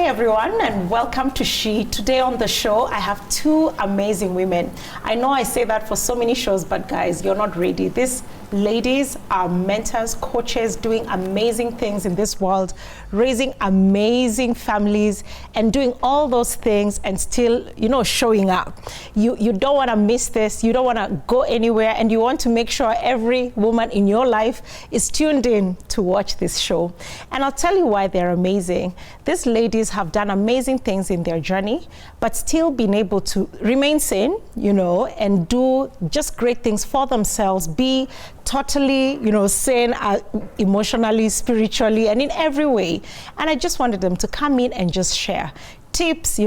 everyone, and welcome to She. Today on the show, I have two amazing women. I know I say that for so many shows, but guys, you're not ready. These ladies are mentors, coaches, doing amazing things in this world, raising amazing families, and doing all those things and still, showing up. You don't want to miss this. You don't want to go anywhere, and you want to make sure every woman in your life is tuned in to watch this show. And I'll tell you why they're amazing. These ladies have done amazing things in their journey, but still been able to remain sane, and do just great things for themselves, be totally, sane emotionally, spiritually, and in every way. And I just wanted them to come in and just share tips,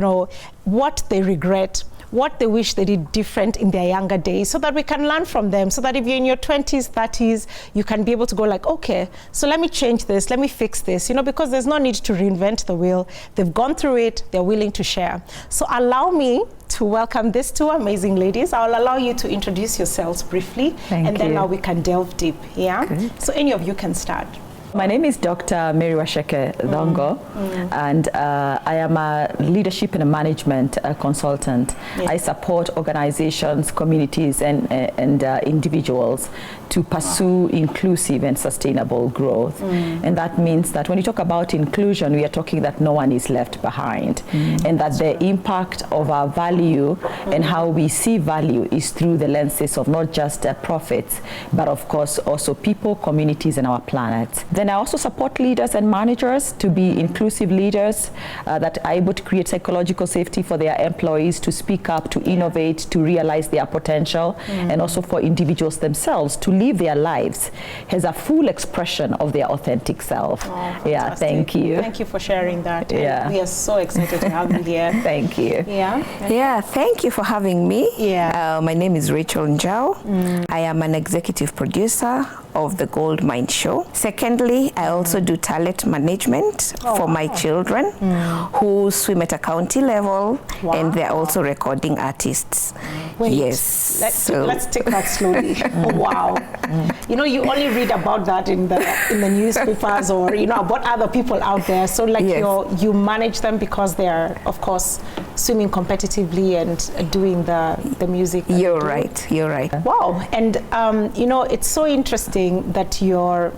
what they regret, what they wish they did different in their younger days, so that we can learn from them, so that if you're in your 20s, 30s, you can be able to go like, okay, so let me change this, let me fix this, because there's no need to reinvent the wheel. They've gone through it, they're willing to share. So allow me to welcome these two amazing ladies. I'll allow you to introduce yourselves briefly, and then now we can delve deep, yeah? Good. So any of you can start. My name is Dr. Wache, Longo, and I am a leadership and a management consultant. Yeah. I support organizations, communities, and individuals to pursue inclusive and sustainable growth. And that means that when you talk about inclusion, we are talking that no one is left behind, and that the impact of our value and how we see value is through the lenses of not just profits, but of course also people, communities, and our planet. Then I also support leaders and managers to be inclusive leaders that are able to create psychological safety for their employees, to speak up, to innovate, to realize their potential, and also for individuals themselves to live their lives as a full expression of their authentic self. Yeah, thank you. Thank you for sharing that. Yeah. We are so excited to have you here. Thank you. Yeah, thank you for having me. Yeah. My name is Zhao. I am an executive producer of the Gold Mine Show. Secondly, I also do talent management for my children who swim at a county level, and they're also recording artists. Wait, yes. Let's take that slowly. Wow. You only read about that in the newspapers or about other people out there. So you manage them because they are, of course, swimming competitively and doing the music. You're right. Wow. And it's so interesting that you're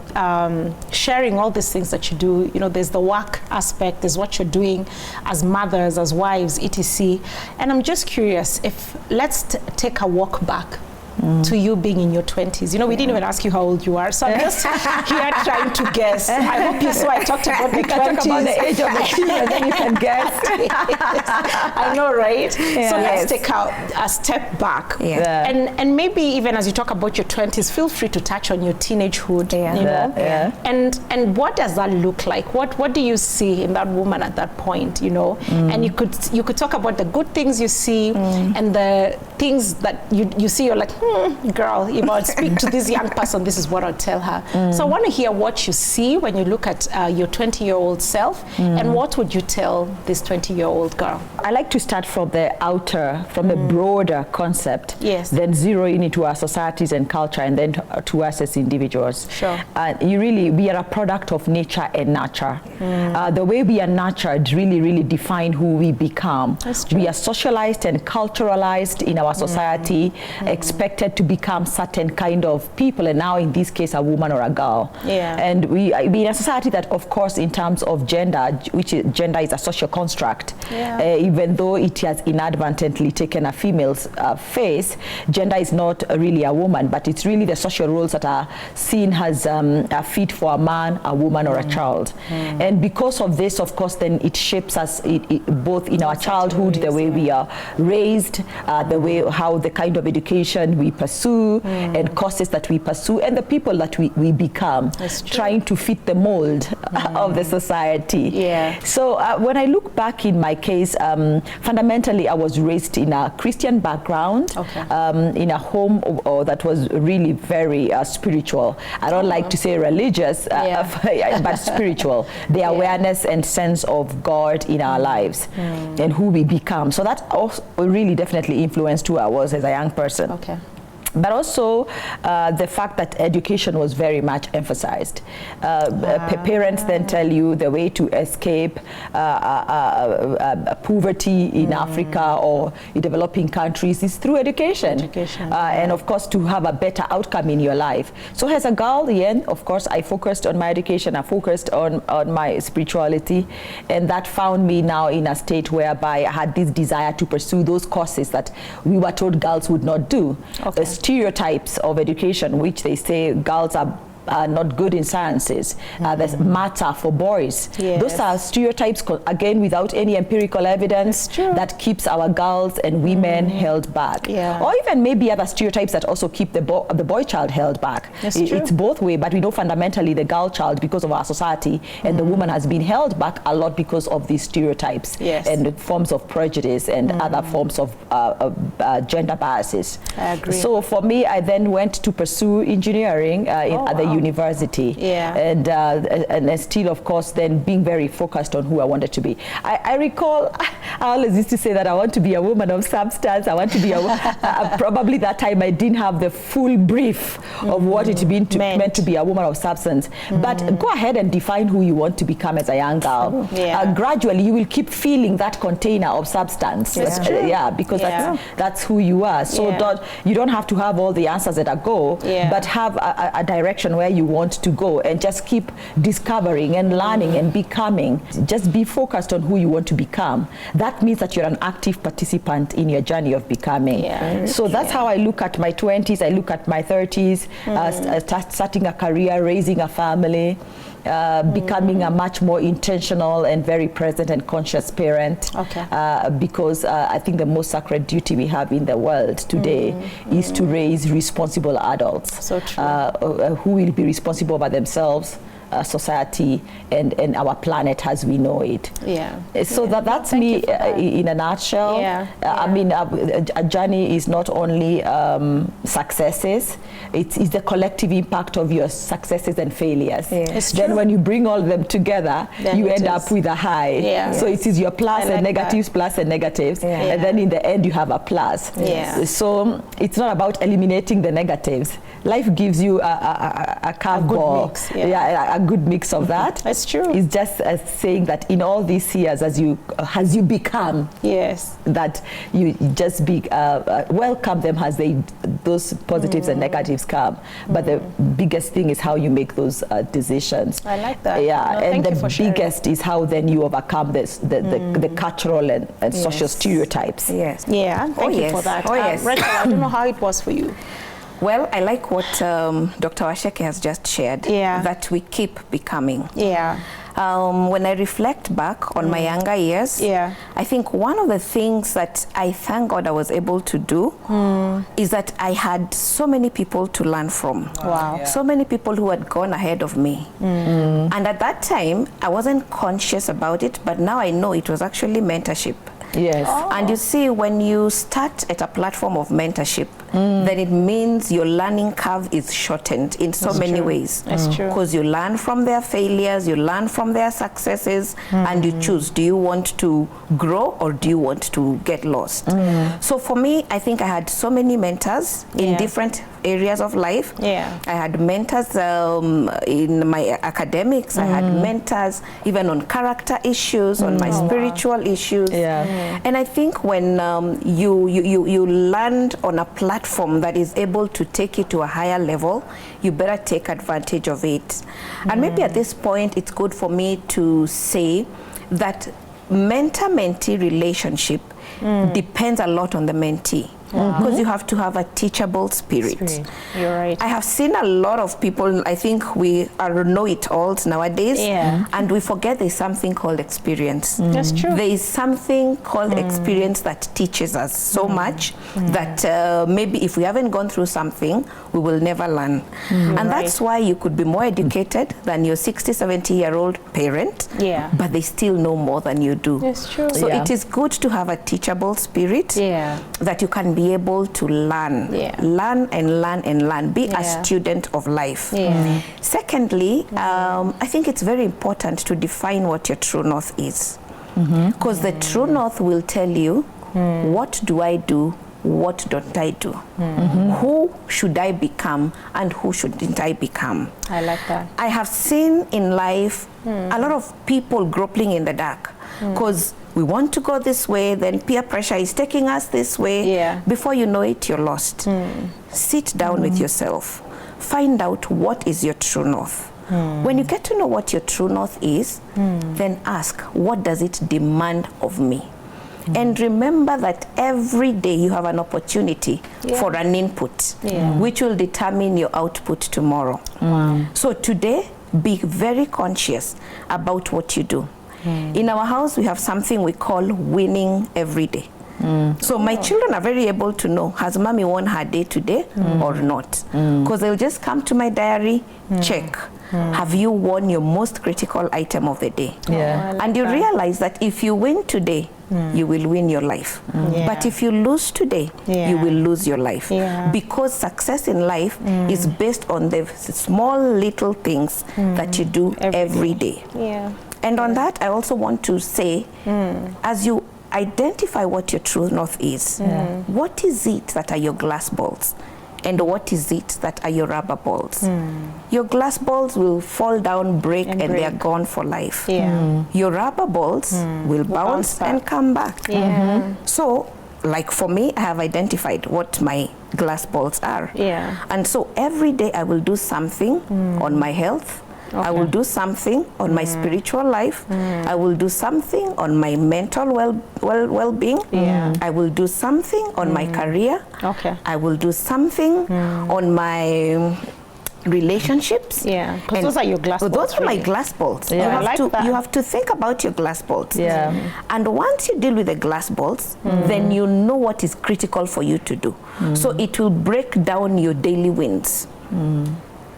sharing all these things that you do. There's the work aspect, there's what you're doing as mothers, as wives, etc. And I'm just curious, if let's take a walk back to you being in your 20s. We didn't even ask you how old you are, so I'm just here trying to guess. I hope you saw I talked about the 20s. Talk about the age of the children, then you can guess. I know, right? So let's take a step back. And maybe even as you talk about your 20s, feel free to touch on your teenagehood, And what does that look like? What do you see in that woman at that point, And you could talk about the good things you see and the things that you see, you're like, girl, if I speak to this young person, this is what I'll tell her. So I want to hear what you see when you look at your 20-year-old self, and what would you tell this 20-year-old girl? I like to start from the outer, from the broader concept, then zero in into our societies and culture, and then to us as individuals. Sure. We are a product of nature and nurture. The way we are nurtured really define who we become. That's true. We are socialized and culturalized in our society, expected to become certain kind of people, and now in this case a woman or a girl. And we are in a society that, of course, in terms of gender, gender is a social construct, even though it has inadvertently taken a female's face, gender is not really a woman, but it's really the social roles that are seen as a fit for a man, a woman, or a child. And because of this, of course, then it shapes us both in our childhood, the way we are raised, how the kind of education we pursue, and courses that we pursue, and the people that we become, trying to fit the mold of the society. So when I look back in my case, fundamentally I was raised in a Christian background, in a home that was really very spiritual. I don't like to say religious, but spiritual. The awareness and sense of God in our lives and who we become. So that also really definitely influenced who I was as a young person. but also the fact that education was very much emphasized. Parents then tell you the way to escape poverty in Africa or in developing countries is through education. And of course to have a better outcome in your life. So as a girl, of course I focused on my education, I focused on my spirituality, and that found me now in a state whereby I had this desire to pursue those courses that we were told girls would not do. Stereotypes of education, which they say girls are not good in sciences, there's matter for boys. Those are stereotypes, again, without any empirical evidence, that keeps our girls and women held back. Or even maybe other stereotypes that also keep the boy child held back. It's both way, but we know fundamentally the girl child, because of our society, and the woman has been held back a lot because of these stereotypes and forms of prejudice and other forms of gender biases. I agree. So for me, I then went to pursue engineering at the university, and still, of course, then being very focused on who I wanted to be. I recall I always used to say that I want to be a woman of substance. I want to be a probably that time I didn't have the full brief of what it meant to be a woman of substance. But go ahead and define who you want to become as a young girl. Gradually, you will keep feeling that container of substance. Because that's who you are. So you don't have to have all the answers at a go, but have a direction where you want to go, and just keep discovering and learning and becoming. Just be focused on who you want to become. That means that you're an active participant in your journey of becoming. So that's how I look at my 20s, I look at my 30s, starting a career, raising a family, becoming a much more intentional and very present and conscious parent, because I think the most sacred duty we have in the world today is to raise responsible adults, who will be responsible by themselves, society, and our planet as we know it. So that's me in a nutshell. I mean, a journey is not only successes, it's the collective impact of your successes and failures. Then when you bring all of them together, you end up with a high. So it is your plus and negatives, plus and negatives, and then in the end you have a plus. So it's not about eliminating the negatives. Life gives you a curveball, a good mix of that. That's true. It's just saying that in all these years, as you become, that you just be welcome them as those positives and negatives come. But the biggest thing is how you make those decisions. I like that. And the biggest is how then you overcome this the cultural and social stereotypes. Thank you for that. Rachel, I don't know how it was for you. Well, I like what Dr. Wache has just shared, that we keep becoming. When I reflect back on my younger years, I think one of the things that I thank God I was able to do is that I had so many people to learn from. So many people who had gone ahead of me. And at that time, I wasn't conscious about it, but now I know it was actually mentorship. And you see, when you start at a platform of mentorship, then it means your learning curve is shortened in so many ways. Because you learn from their failures, you learn from their successes, and you choose, do you want to grow or do you want to get lost? So for me, I think I had so many mentors in different areas of life. I had mentors in my academics. I had mentors even on character issues, on my spiritual issues. And I think when you land on a platform that is able to take you to a higher level, you better take advantage of it. And maybe at this point, it's good for me to say that mentor-mentee relationship depends a lot on the mentee. Because you have to have a teachable spirit. You're right. I have seen a lot of people, I think we are know-it-alls nowadays, and we forget there's something called experience. That's true. There is something called experience that teaches us so much that maybe if we haven't gone through something, we will never learn. And that's why you could be more educated than your 60, 70-year-old parent, but they still know more than you do. That's true. So it is good to have a teachable spirit that you can be able to learn. Learn and learn and learn. Be a student of life. Secondly, I think it's very important to define what your true north is. Because the true north will tell you, what do I do what don't I do? Who should I become and who shouldn't I become? I like that. I have seen in life a lot of people groping in the dark because we want to go this way, then peer pressure is taking us this way. Yeah. Before you know it, you're lost. Sit down with yourself. Find out what is your true north. When you get to know what your true north is, then ask, what does it demand of me? And remember that every day you have an opportunity for an input, which will determine your output tomorrow. So today, be very conscious about what you do. In our house, we have something we call winning every day. So my children are very able to know, has mommy won her day today or not? Because they'll just come to my diary, check. Have you won your most critical item of the day? And you realize that if you win today, you will win your life. But if you lose today, you will lose your life. Because success in life is based on the small little things that you do every day. And on that, I also want to say, as you identify what your true north is, what is it that are your glass balls? And what is it that are your rubber balls? Your glass balls will fall down, break, and they are gone for life. Your rubber balls will bounce and come back. So, like for me, I have identified what my glass balls are. And so every day I will do something on my health. I will do something on my spiritual life. I will do something on my mental well-being. I will do something on my career. I will do something on my relationships. Because those are your glass balls. Those are my glass balls. You have to think about your glass balls. And once you deal with the glass balls, then you know what is critical for you to do. So it will break down your daily wins.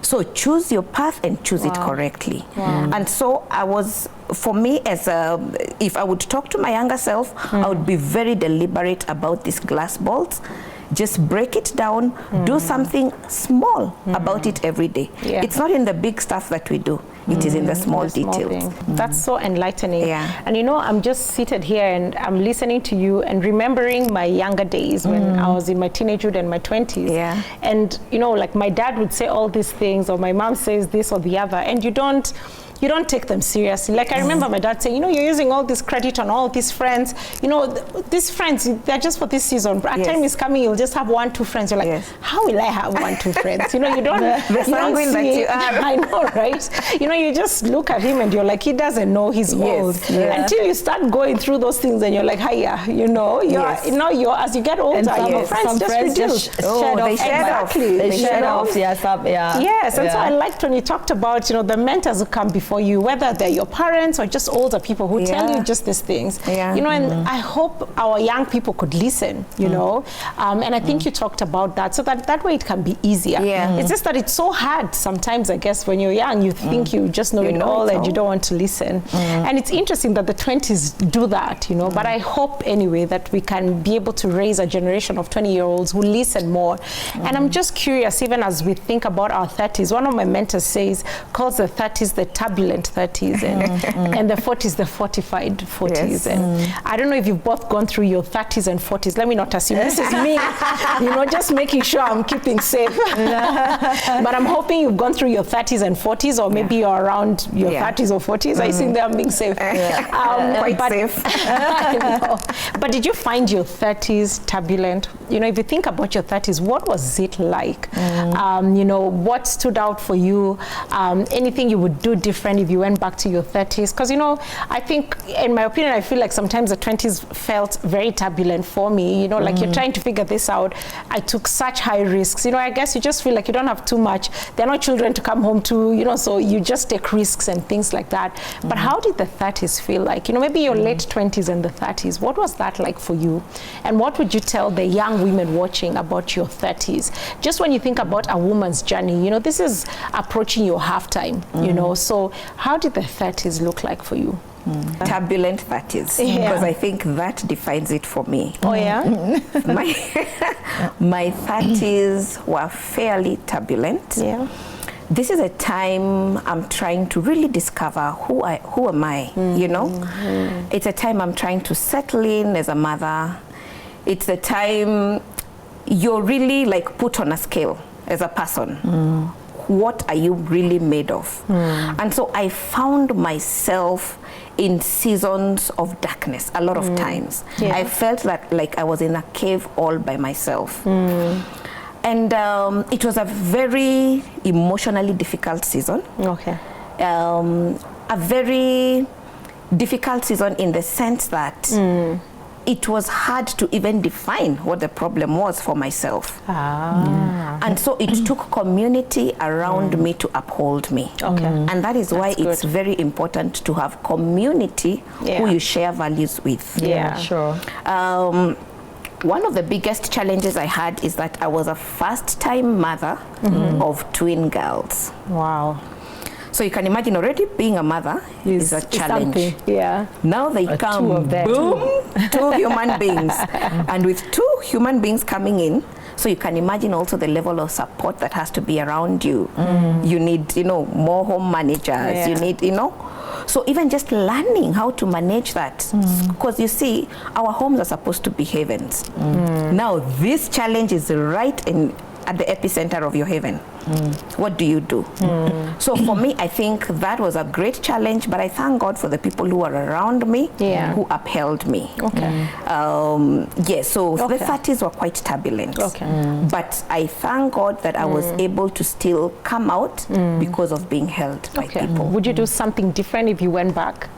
So choose your path and choose it correctly. And so for me, if I would talk to my younger self, I would be very deliberate about these glass balls. Just break it down, do something small about it every day. It's not in the big stuff that we do. It is in the small details. That's so enlightening. And you know, I'm just seated here and I'm listening to you and remembering my younger days when I was in my teenagehood and my 20s. And you know, like my dad would say all these things, or my mom says this or the other, and you don't take them seriously. Like I remember my dad saying, you know, you're using all this credit on all these friends. You know, these friends, they're just for this season. A time is coming, you'll just have 1-2 friends. You're like, how will I have 1-2 friends? You know, you don't see. I know, right? You know, you just look at him and you're like, he doesn't know he's old. Until you start going through those things and you're like, hiya, you know, you're as you get older, your friends just reduce. They shed off. They shed off. Yes, and so I liked when you talked about, you know, the mentors who come before you, whether they're your parents or just older people who tell you just these things. You know, and I hope our young people could listen, you know, and I think you talked about that, so that way it can be easier. It's just that it's so hard sometimes, I guess, when you're young, you think you just know it all and you don't want to listen. And it's interesting that the 20s do that, you know, but I hope anyway that we can be able to raise a generation of 20-year-olds who listen more. And I'm just curious, even as we think about our 30s, one of my mentors calls the 30s the turbulent 30s and the 40s the fortified 40s. And I don't know if you've both gone through your 30s and 40s. Let me not assume. This is me, you know, just making sure I'm keeping safe. But I'm hoping you've gone through your 30s and 40s, or maybe you're around your 30s or 40s. I think I'm being safe. Quite safe. I know. But did you find your 30s turbulent? You know, if you think about your 30s, what was it like? You know, what stood out for you? Anything you would do different if you went back to your 30s? Because, you know, I think, in my opinion, I feel like sometimes the 20s felt very turbulent for me. You know, like you're trying to figure this out. I took such high risks. You know, I guess you just feel like you don't have too much. There are no children to come home to, you know, so you just take risks and things like that. But how did the 30s feel like? You know, maybe your late 20s and the 30s. What was that like for you? And what would you tell the young women watching about your 30s? Just when you think about a woman's journey, you know, this is approaching your halftime, you know, so how did the 30s look like for you? Turbulent 30s, because I think that defines it for me. My 30s were fairly turbulent. This is a time I'm trying to really discover who am I, you know? It's a time I'm trying to settle in as a mother. It's a time you're really like put on a scale as a person. What are you really made of? And so I found myself in seasons of darkness a lot of times. I felt that like I was in a cave all by myself. And it was a very emotionally difficult season. A very difficult season in the sense that it was hard to even define what the problem was for myself. And so it took community around me to uphold me. And that is why it's very important to have community who you share values with. One of the biggest challenges I had is that I was a first-time mother of twin girls. So you can imagine already being a mother is a challenge. Now they come, two of them. Boom, two human beings. And with two human beings coming in, so you can imagine also the level of support that has to be around you. You need, you know, more home managers. You need, you know. So even just learning how to manage that, because you see, our homes are supposed to be havens. Now this challenge is right at the epicenter of your haven. What do you do? So for me, I think that was a great challenge, but I thank God for the people who are around me who upheld me. So the 30s were quite turbulent, but I thank God that I was able to still come out because of being held by people. Would you do something different if you went back?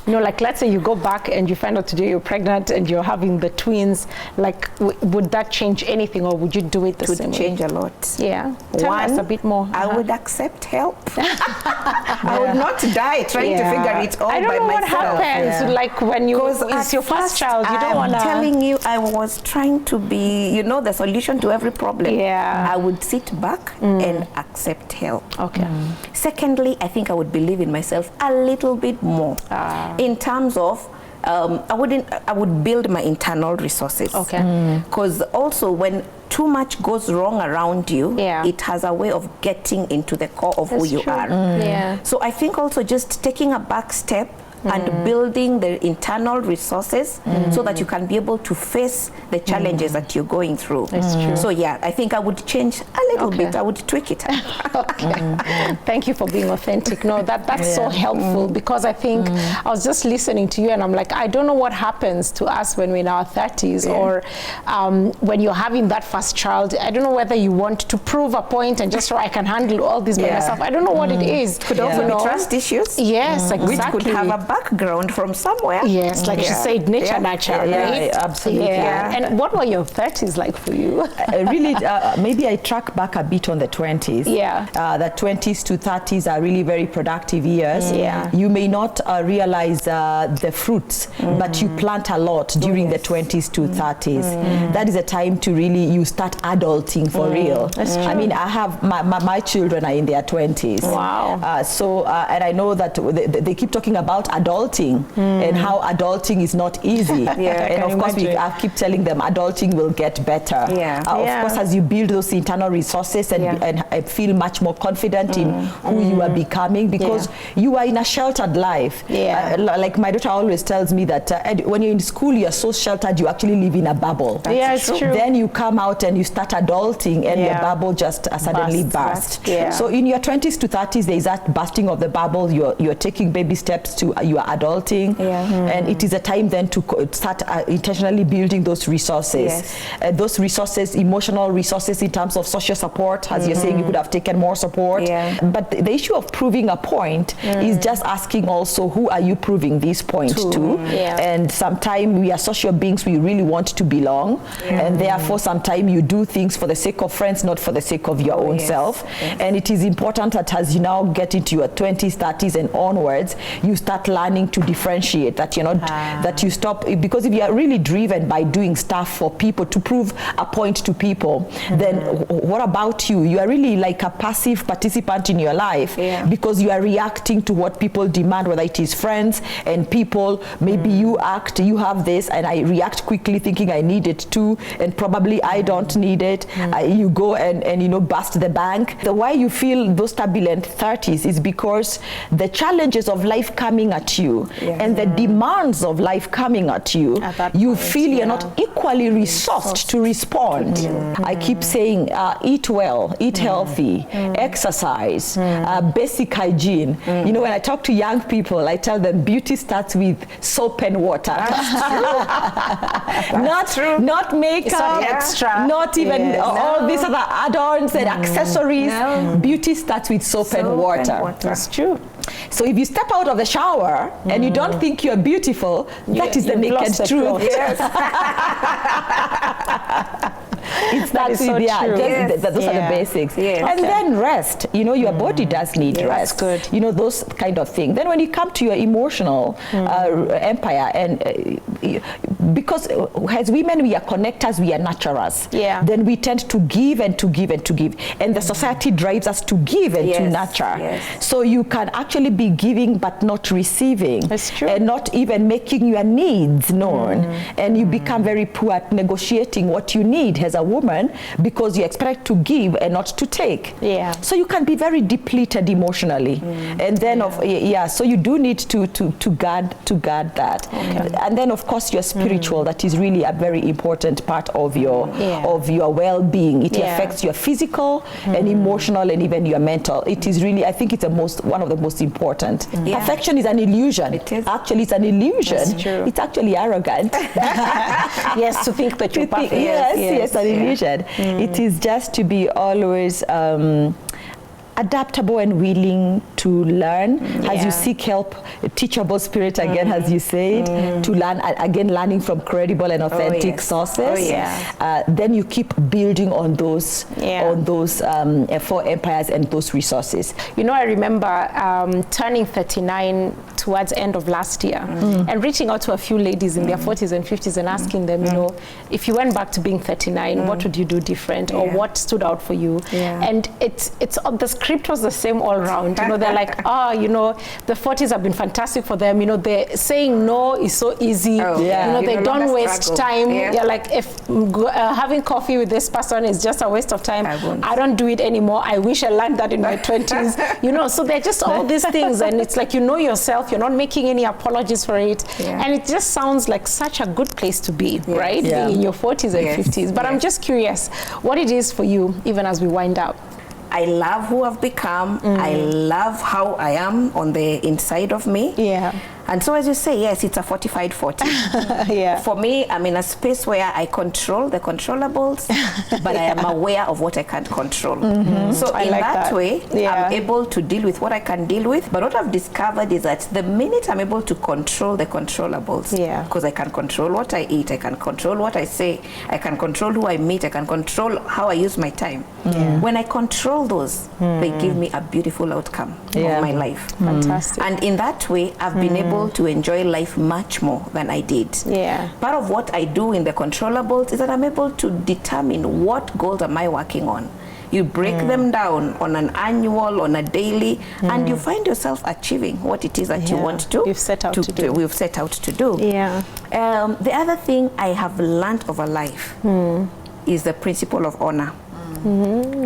You know, like let's say you go back and you find out today you're pregnant and you're having the twins, like would that change anything, or would you do it the same way? It would change a lot. Tell us a bit more. I would accept help. I would not die trying to figure it all by myself. I don't know what happens, like when it's your first child, you don't want to... I'm telling you, I was trying to be, you know, the solution to every problem. I would sit back and accept help. Secondly, I think I would believe in myself a little bit more. In terms of, I would build my internal resources. Because also when too much goes wrong around you, it has a way of getting into the core of who you are. So I think also just taking a back step and building the internal resources so that you can be able to face the challenges that you're going through. So yeah, I think I would change a little bit. I would tweak it. Thank you for being authentic. No, that's so helpful, because I think I was just listening to you and I'm like, I don't know what happens to us when we're in our 30s or when you're having that first child. I don't know whether you want to prove a point and just so I can handle all this by myself. I don't know what it is. Could also be trust issues. Yes, exactly. Which could have a background from somewhere. Yes, like she said, nature, right? Absolutely. And what were your 30s like for you? Really, maybe I track back a bit on the 20s. The 20s to 30s are really very productive years. You may not realize the fruits, but you plant a lot during the 20s to 30s. That is a time to really, you start adulting for real. I mean, I have, my children are in their 20s. And I know that they keep talking about adulting and how adulting is not easy. And of course, I keep telling them adulting will get better. Of course, as you build those internal resources and feel much more confident in who you are becoming, because you are in a sheltered life. Like my daughter always tells me that when you're in school, you're so sheltered, you actually live in a bubble. It's true. Then you come out and you start adulting and your bubble just suddenly bursts. So in your 20s to 30s, there is that bursting of the bubble. You're taking baby steps to you are adulting, and it is a time then to start intentionally building those resources. Those resources, emotional resources in terms of social support, as you're saying, you could have taken more support. But the issue of proving a point is just asking also, who are you proving this point to? And sometimes we are social beings, we really want to belong, and therefore sometimes you do things for the sake of friends, not for the sake of your own self. And it is important that as you now get into your 20s, 30s and onwards, you start learning to differentiate, that you're not that you stop, because if you are really driven by doing stuff for people to prove a point to people, then what about you? You are really like a passive participant in your life, because you are reacting to what people demand, whether it is friends and people. Maybe you you have this, and I react quickly thinking I need it too, and probably I don't need it. You go and you know, bust the bank. The why you feel those turbulent 30s is because the challenges of life coming at at you and the demands of life coming at you, you feel you're not equally resourced to respond. I keep saying, eat well, eat healthy, exercise, basic hygiene. You know, when I talk to young people, I tell them beauty starts with soap and water. Not makeup, not extra, not even all these other add-ons and accessories. Beauty starts with soap and water. That's true. So if you step out of the shower and you don't think you're beautiful, that is the naked truth. It's that so true. Those are the basics. And then rest. You know, your body does need rest. That's good. You know, those kind of things. Then when you come to your emotional empire, and because as women we are connectors, we are nurturers. Then we tend to give and to give and to give, and the society drives us to give and to nurture. So you can actually be giving but not receiving. That's true. And not even making your needs known, and you become very poor at negotiating what you need as a woman, because you expect to give and not to take. So you can be very depleted emotionally, and then so you do need to guard that. And then of course your spiritual, that is really a very important part of your well-being. It affects your physical and emotional and even your mental. It is really, I think it's one of the most important. Perfection is an illusion. It is. Actually, it's an illusion. That's true. It's actually arrogant. Yes, to think that you're perfect. Yes, an illusion. It is just to be always adaptable and willing to learn as you seek help, a teachable spirit again, as you said, to learn, again, learning from credible and authentic sources. Then you keep building on those four empires and those resources. You know, I remember turning 39 towards end of last year and reaching out to a few ladies in their 40s and 50s and asking them, you know, if you went back to being 39, what would you do different, or what stood out for you? And it's the script was the same all around. You know, they're like, you know, the 40s have been fantastic for them. You know, they're saying no is so easy. You know, they don't waste time. You're like, if having coffee with this person is just a waste of time, I don't do it anymore. I wish I learned that in my 20s. You know, so they're just all these things, and it's like, you know yourself, you're not making any apologies for it, and it just sounds like such a good place to be, right? Being in your 40s and 50s. But I'm just curious what it is for you, even as we wind up. I love who I've become. I love how I am on the inside of me. And so as you say, yes, it's a fortified 40. For me, I'm in a space where I control the controllables, but I am aware of what I can't control. So in that way, I'm able to deal with what I can deal with. But what I've discovered is that the minute I'm able to control the controllables, because I can control what I eat, I can control what I say, I can control who I meet, I can control how I use my time. When I control those, they give me a beautiful outcome of my life. Fantastic. And in that way, I've been able to enjoy life much more than I did. Part of what I do in the controllables is that I'm able to determine what goals am I working on. You break them down on an annual, on a daily, and you find yourself achieving what it is that you want to. We've set out to do. We've set out to do. The other thing I have learned over life is the principle of honor.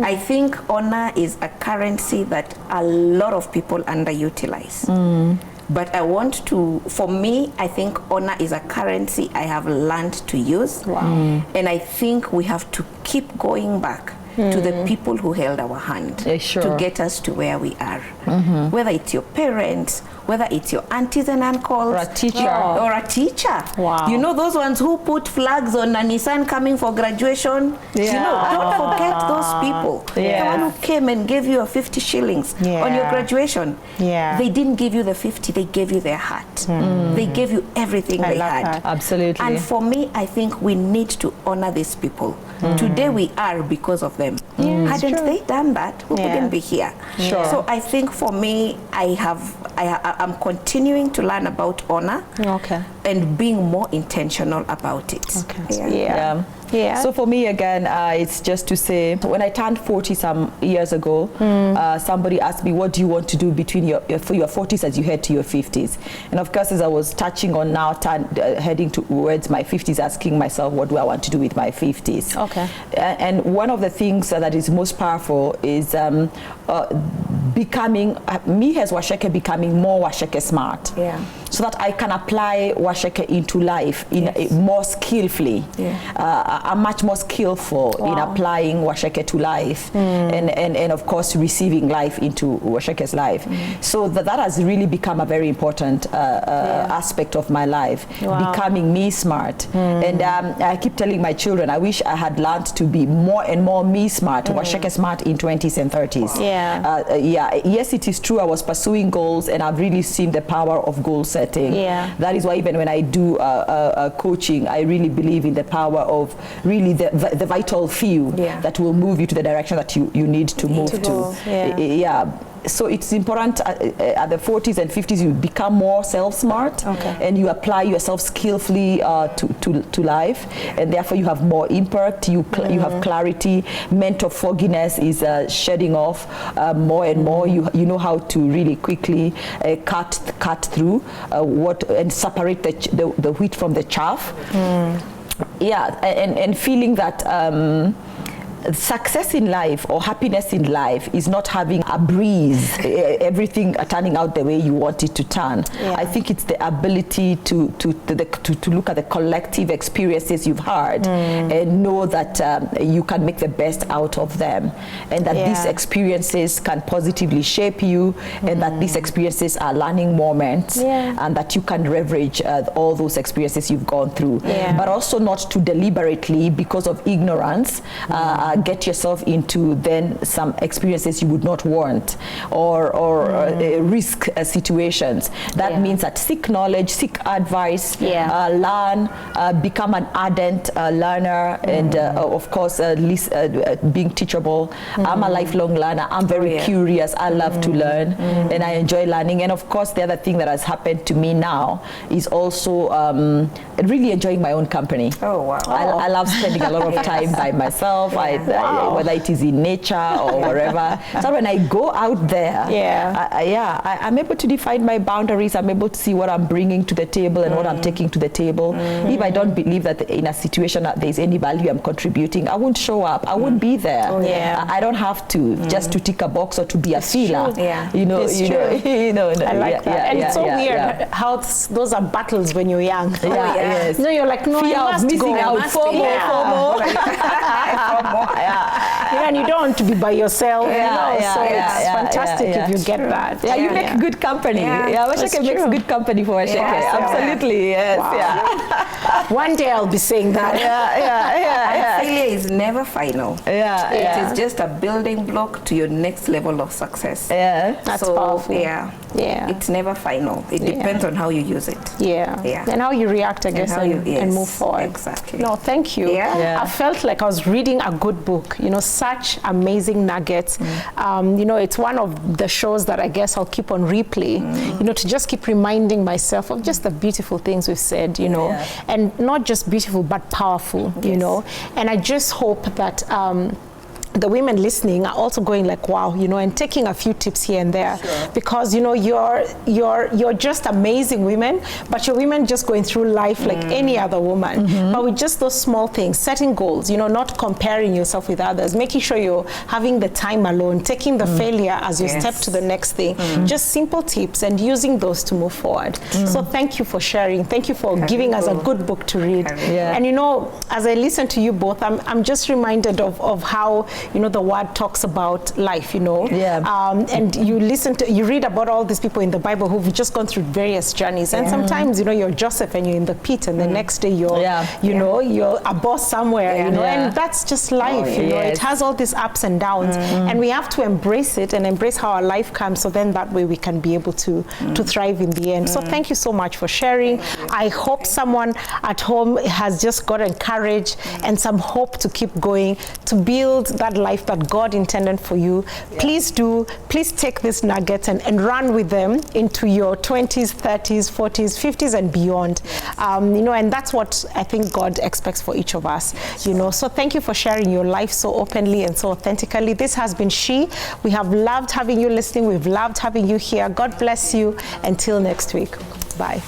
I think honor is a currency that a lot of people underutilize. But I want to, for me, I think honor is a currency I have learned to use. And I think we have to keep going back to the people who held our hand to get us to where we are. Whether it's your parents, whether it's your aunties and uncles, or a teacher, You know, those ones who put flags on a Nissan coming for graduation. You know, don't forget those people. The one who came and gave you a 50 shillings on your graduation. They didn't give you the 50, they gave you their heart. They gave you everything they had. Absolutely. And for me, I think we need to honor these people. Today we are because of them. Hadn't they done that, we wouldn't be here. So I think for me, I'm continuing to learn about honor and being more intentional about it. So for me, again, it's just to say, when I turned 40 some years ago, somebody asked me, what do you want to do between for your 40s as you head to your 50s? And of course, as I was touching on now, heading towards my 50s, asking myself, what do I want to do with my 50s? And one of the things that is most powerful is becoming, me as Wacheke becoming more Wacheke smart. Yeah. So that I can apply Wacheke into life more skillfully. Yeah. I'm much more skillful in applying Wacheke to life, and of course receiving life into Wacheke's life. So that has really become a very important aspect of my life, becoming me smart. And I keep telling my children, I wish I had learned to be more and more me smart, Wacheke smart in 20s and 30s. Yes, it is true, I was pursuing goals, and I've really seen the power of goal setting. That is why even when I do coaching, I really believe in the power of really the vital few that will move you to the direction that you need to move to. So it's important at the 40s and 50s you become more self-smart, and you apply yourself skillfully to life, and therefore you have more impact, you have clarity, mental fogginess is shedding off more and more. You know how to really quickly cut through and separate the wheat from the chaff. And feeling that success in life or happiness in life is not having a breeze, everything turning out the way you want it to turn. I think it's the ability to look at the collective experiences you've had and know that you can make the best out of them, and that these experiences can positively shape you, and that these experiences are learning moments, and that you can leverage all those experiences you've gone through, but also not to deliberately, because of ignorance, get yourself into then some experiences you would not want, or risk situations. That means that seek knowledge, seek advice, learn, become an ardent learner, and of course being teachable. I'm a lifelong learner. I'm very curious. I love to learn, and I enjoy learning. And of course the other thing that has happened to me now is also really enjoying my own company. I love spending a lot of time by myself. Whether it is in nature or wherever. So when I go out there, I'm able to define my boundaries. I'm able to see what I'm bringing to the table and what I'm taking to the table. If I don't believe that in a situation that there's any value I'm contributing, I won't show up. I won't be there. I don't have to just to tick a box or to be a feeler. You know, I like that. And it's so weird how those are battles when you're young. No, you're like, no, fear of missing out. FOMO. And you don't want to be by yourself. So it's fantastic if you get that. You make good company. Wacheke makes good company for Wacheke. Absolutely. Yes. One day I'll be saying that. Failure is never final. It is just a building block to your next level of success. That's powerful. It's never final. It depends on how you use it. And how you react, I guess, and move forward. Exactly. No, thank you. I felt like I was reading a good book. You know, such amazing nuggets. You know, it's one of the shows that I guess I'll keep on replay. You know, to just keep reminding myself of just the beautiful things we've said. You know, and not just beautiful but powerful. You know, and I just hope that the women listening are also going like, wow, you know, and taking a few tips here and there, because you know you're just amazing women, but you're women just going through life like any other woman, but with just those small things, setting goals, you know, not comparing yourself with others, making sure you're having the time alone, taking the failure as your step to the next thing, just simple tips and using those to move forward. So thank you for sharing. Thank you for giving us a good book to read. And you know, as I listen to you both, I'm just reminded of how, you know, the word talks about life, you know, and you read about all these people in the Bible who've just gone through various journeys, and sometimes, you know, you're Joseph and you're in the pit, and the next day you're, you know, you're a boss somewhere, you know, and that's just life, you know, it has all these ups and downs, and we have to embrace it and embrace how our life comes, so then that way we can be able to thrive in the end. So thank you so much for sharing. I hope someone at home has just got encouraged and some hope to keep going, to build that life that God intended for you. Please take these nuggets and run with them into your 20s, 30s, 40s, 50s and beyond. You know, and that's what I think God expects for each of us, you know. So thank you for sharing your life so openly and so authentically. This has been She. We have loved having you listening. We've loved having you here. God bless you. Until next week. Bye.